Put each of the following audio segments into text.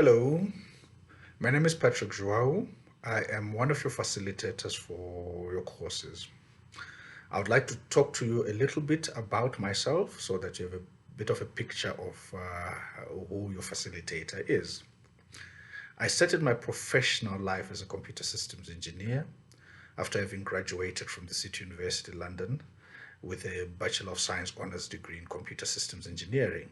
Hello, my name is Patrick Zhuwao. I am one of your facilitators for your courses. I would like to talk to you a little bit about myself so that you have a bit of a picture of who your facilitator is. I started my professional life as a computer systems engineer after having graduated from the City University London with a Bachelor of Science Honours degree in Computer Systems Engineering.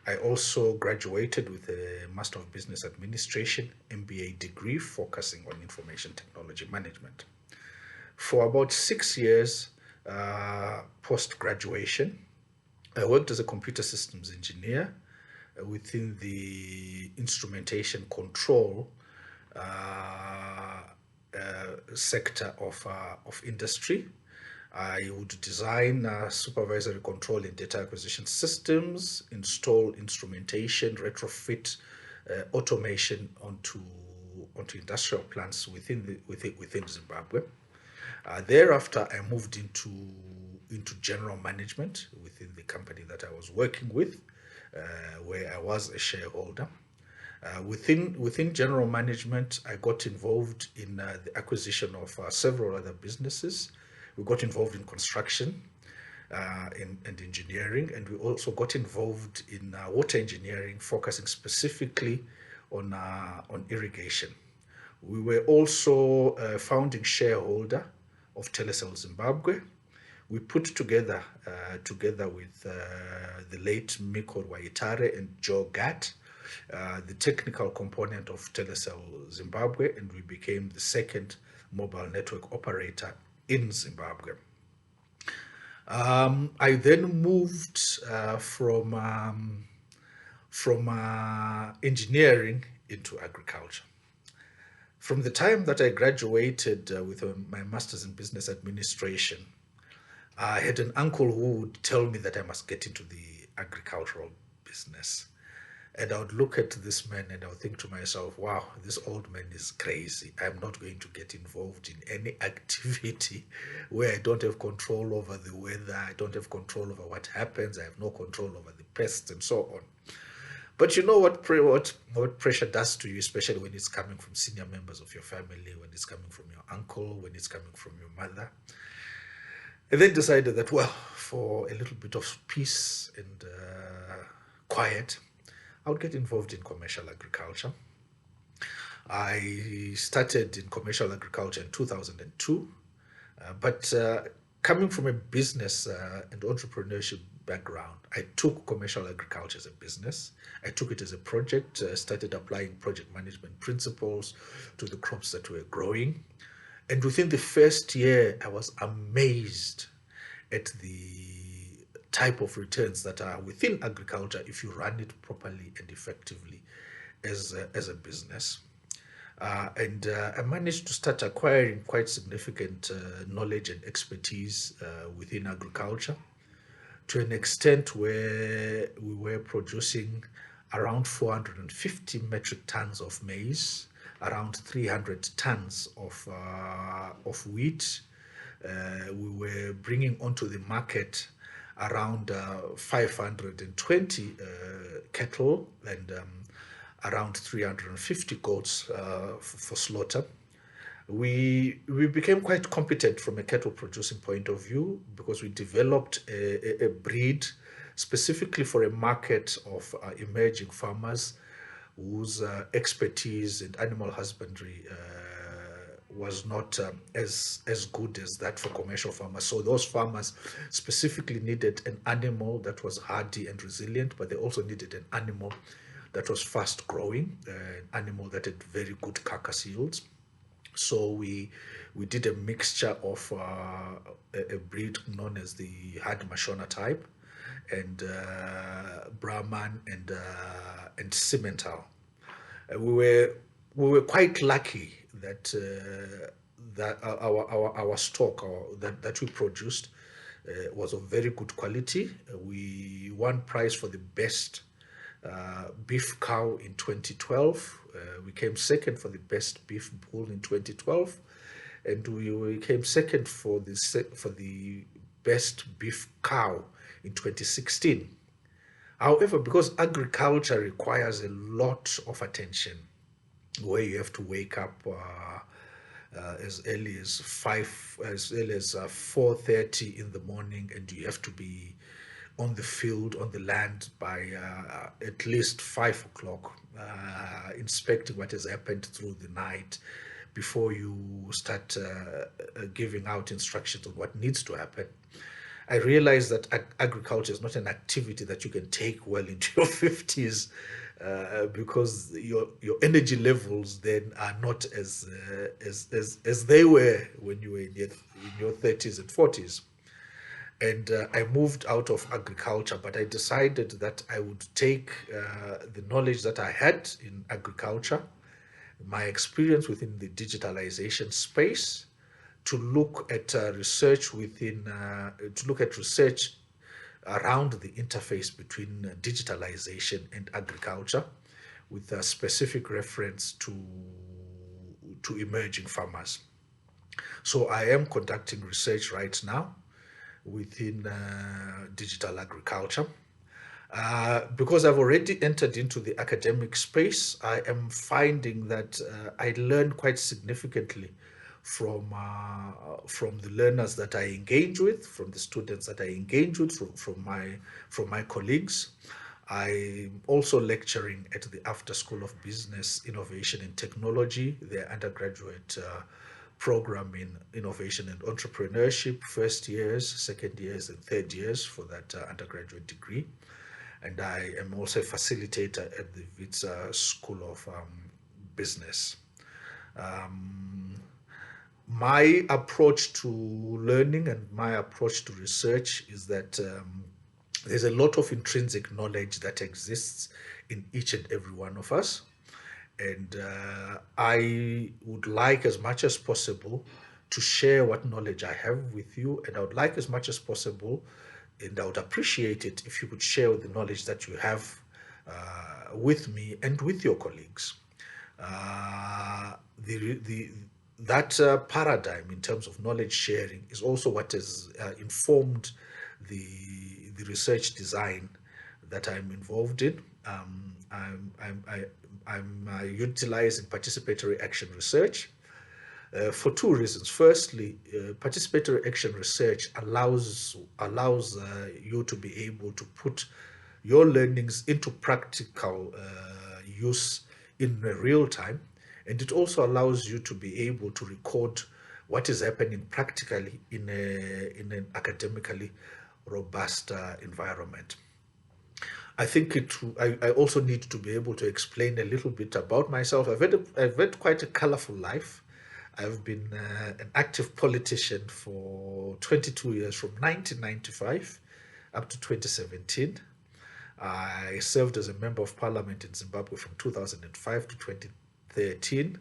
I also graduated with a Master of Business Administration MBA degree focusing on information technology management. For about 6 years post graduation, I worked as a computer systems engineer within the instrumentation control sector of industry. I would design supervisory control and data acquisition systems, install instrumentation, retrofit automation onto industrial plants within Zimbabwe. Thereafter, I moved into general management within the company that I was working with, where I was a shareholder. Within general management, I got involved in the acquisition of several other businesses. We got involved in construction and engineering, and we also got involved in water engineering, focusing specifically on irrigation. We were also a founding shareholder of Telecel Zimbabwe. We put together with the late Miko Waitare and Joe Gatt, the technical component of Telecel Zimbabwe, and we became the second mobile network operator in Zimbabwe. I then moved from engineering into agriculture. From the time that I graduated with my master's in business administration, I had an uncle who would tell me that I must get into the agricultural business. And I would look at this man and I would think to myself, wow, this old man is crazy. I'm not going to get involved in any activity where I don't have control over the weather. I don't have control over what happens. I have no control over the pests and so on. But you know what pressure does to you, especially when it's coming from senior members of your family, when it's coming from your uncle, when it's coming from your mother. I then decided that, well, for a little bit of peace and quiet, I would get involved in commercial agriculture. I started in commercial agriculture in 2002, but coming from a business and entrepreneurship background, I took commercial agriculture as a business. I took it as a project, started applying project management principles to the crops that were growing. And within the first year, I was amazed at the type of returns that are within agriculture if you run it properly and effectively as a business. And I managed to start acquiring quite significant knowledge and expertise within agriculture to an extent where we were producing around 450 metric tons of maize, around 300 tons of wheat. We were bringing onto the market around 520 cattle and around 350 goats for slaughter. We became quite competent from a cattle producing point of view because we developed a breed specifically for a market of emerging farmers whose expertise in animal husbandry was not as good as that for commercial farmers. So those farmers specifically needed an animal that was hardy and resilient, but they also needed an animal that was fast growing, an animal that had very good carcass yields. So we did a mixture of a breed known as the Hadmashona type and Brahman and Simmental. We were quite lucky that our stock that we produced was of very good quality. We won prize for the best beef cow in 2012. We came second for the best beef bull in 2012, and we came second for the best beef cow in 2016. However, because agriculture requires a lot of attention, where you have to wake up as early as 4:30 in the morning, and you have to be on the field, on the land by at least 5 o'clock, inspecting what has happened through the night before you start giving out instructions on what needs to happen. I realize that agriculture is not an activity that you can take well into your 50s, because your energy levels then are not as they were when you were in your 30s and 40s. And I moved out of agriculture, but I decided that I would take the knowledge that I had in agriculture, my experience within the digitalization space, to look at research around the interface between digitalization and agriculture, with a specific reference to emerging farmers. So I am conducting research right now within digital agriculture. Because I've already entered into the academic space, I am finding that I learn quite significantly from the learners that I engage with, from the students that I engage with, from my colleagues. I'm also lecturing at the After School of Business, Innovation and Technology, their undergraduate program in innovation and entrepreneurship, first years, second years, and third years for that undergraduate degree. And I am also a facilitator at the Wits School of Business. Um, my approach to learning and my approach to research is that there's a lot of intrinsic knowledge that exists in each and every one of us. And I would like as much as possible to share what knowledge I have with you. And I would like as much as possible, and I would appreciate it if you could share the knowledge that you have with me and with your colleagues. The that paradigm in terms of knowledge sharing is also what has informed the research design that I'm involved in. I'm utilizing participatory action research for two reasons. Firstly, participatory action research allows you to be able to put your learnings into practical use in real time, and it also allows you to be able to record what is happening practically in an academically robust environment. I think I also need to be able to explain a little bit about myself. I've had quite a colorful life. I've been an active politician for 22 years, from 1995 up to 2017. I served as a member of parliament in Zimbabwe from 2005 to 2013.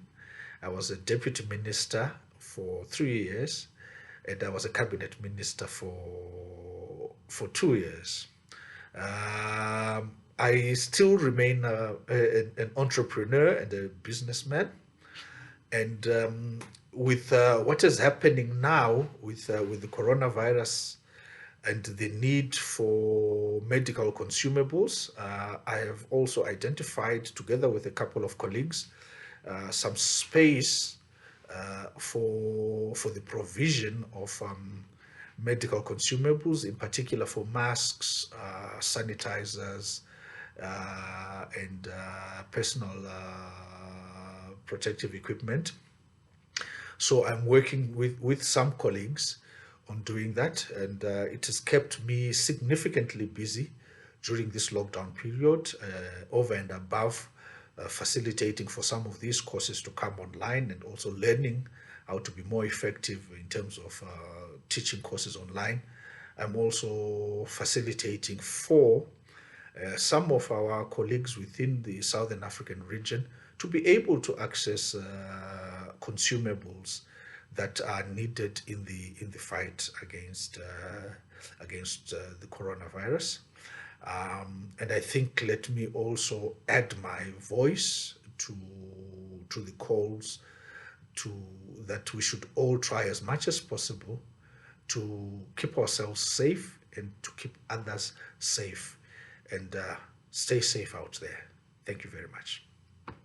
I was a deputy minister for 3 years, and I was a cabinet minister for 2 years. I still remain an entrepreneur and a businessman. And with what is happening now with the coronavirus and the need for medical consumables, I have also identified, together with a couple of colleagues, some space for the provision of medical consumables, in particular for masks, sanitizers, and personal protective equipment. So I'm working with some colleagues on doing that, and it has kept me significantly busy during this lockdown period, over and above facilitating for some of these courses to come online, and also learning how to be more effective in terms of teaching courses online. I'm also facilitating for some of our colleagues within the Southern African region to be able to access consumables that are needed in the fight against the coronavirus. And I think, let me also add my voice to the calls to that we should all try as much as possible to keep ourselves safe and to keep others safe. and stay safe out there. Thank you very much.